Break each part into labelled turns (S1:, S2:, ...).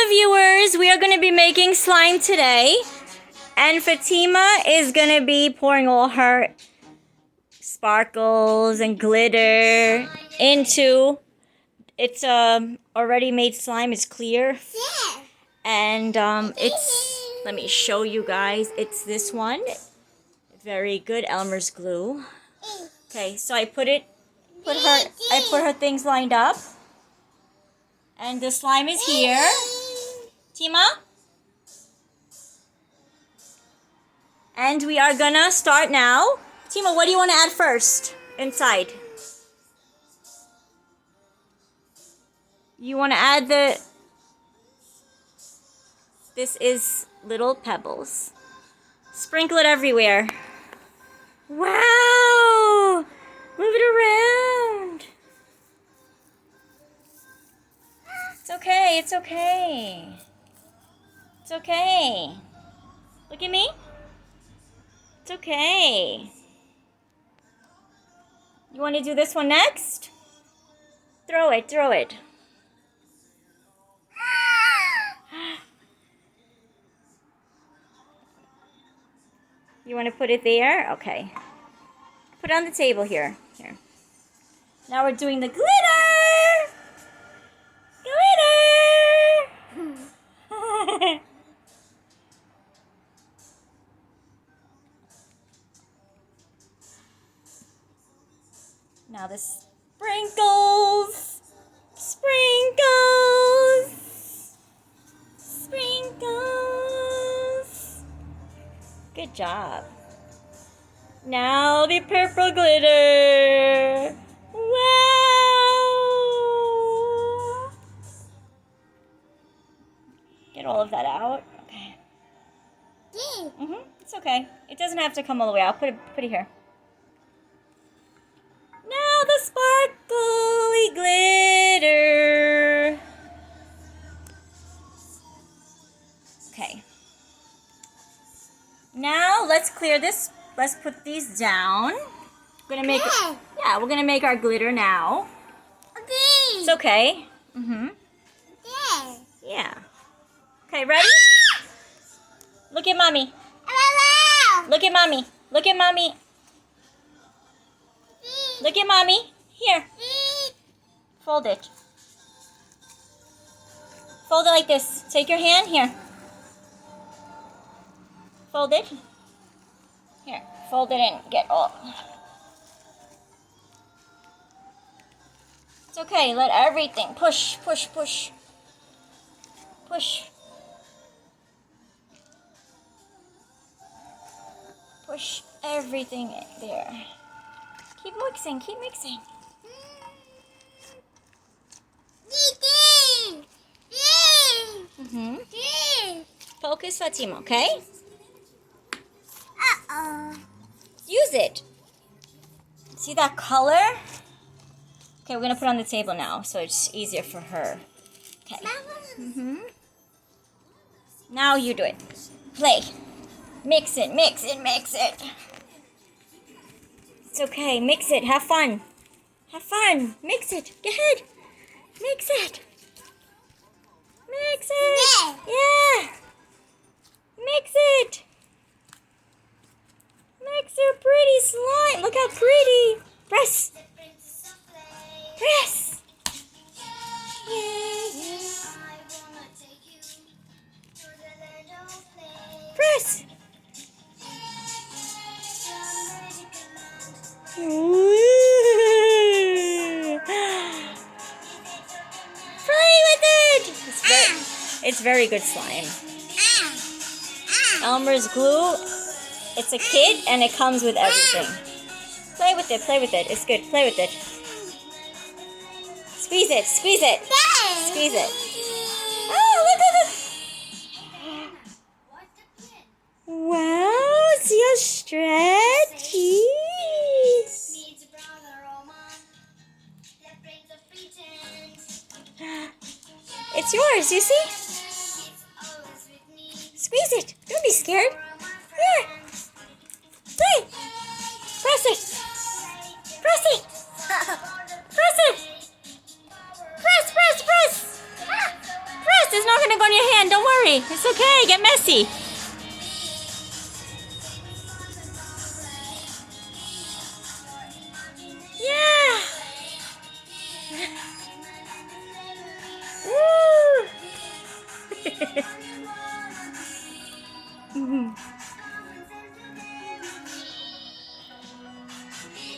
S1: viewers, we are going to be making slime today, and Fatima is going to be pouring all her sparkles and glitter into it's already made slime. It's clear, and it's, let me show you guys, it's this one. Very good, Elmer's glue. Okay, so I put her things lined up, and the slime is here. Tima? And we are gonna start now. Tima, what do you want to add first inside? You want to add this is little pebbles. Sprinkle it everywhere. Wow! Move it around. It's okay, it's okay. It's okay. Look at me. It's okay. You want to do this one next? Throw it, throw it. You want to put it there? Okay. Put it on the table here. Here. Now we're doing the glitter! Glitter! Now the sprinkles! Sprinkles! Sprinkles! Good job. Now the purple glitter! Wow! Get all of that out. Okay. It's okay. It doesn't have to come all the way out. Put it here. Now the sparkly glitter. Okay. Now let's clear this. Let's put these down. We're gonna make we're gonna make our glitter now.
S2: Okay.
S1: It's okay. Yeah. Okay, ready? Look at mommy. Look at mommy. Look at mommy. Look at mommy. Here. Fold it. Fold it like this. Take your hand here. Fold it. Here. Fold it and get all. It's okay. Let everything push, push, push. Push. Push everything there. Keep mixing, keep mixing. Focus, Fatima, okay? Use it. See that color? Okay, we're gonna put it on the table now, so it's easier for her. Okay. Now you do it. Play. Mix it, mix it, mix it. It's okay. Mix it. Have fun. Have fun. Mix it. Go ahead. Mix it. Mix it. Yeah. Mix it. Mix your pretty slime. Look how pretty. Press. Press. Yeah. Press. Play with it! It's very good slime. Elmer's glue, it's a kit and it comes with everything. Play with it, play with it. It's good, play with it. Squeeze it, squeeze it. Squeeze it. Oh, look at this! Wow, see how stretchy? It's yours, you see? Squeeze it. Don't be scared. Here. Play. Press it. Press it. Press it. Press, press, press. Press. It's not going to go on your It's okay, get messy. Yeah. Woo.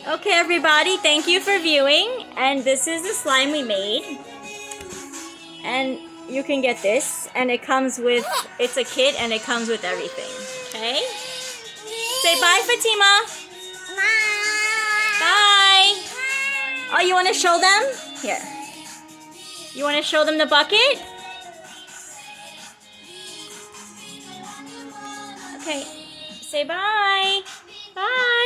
S1: Okay, everybody, thank you for viewing. And this is the slime we made. And you can get this. And it comes with, it's a kit and it comes with everything. Okay? Say bye, Fatima. Bye. Oh, you want to show them? Here. You want to show them the bucket? Okay. Say bye. Bye.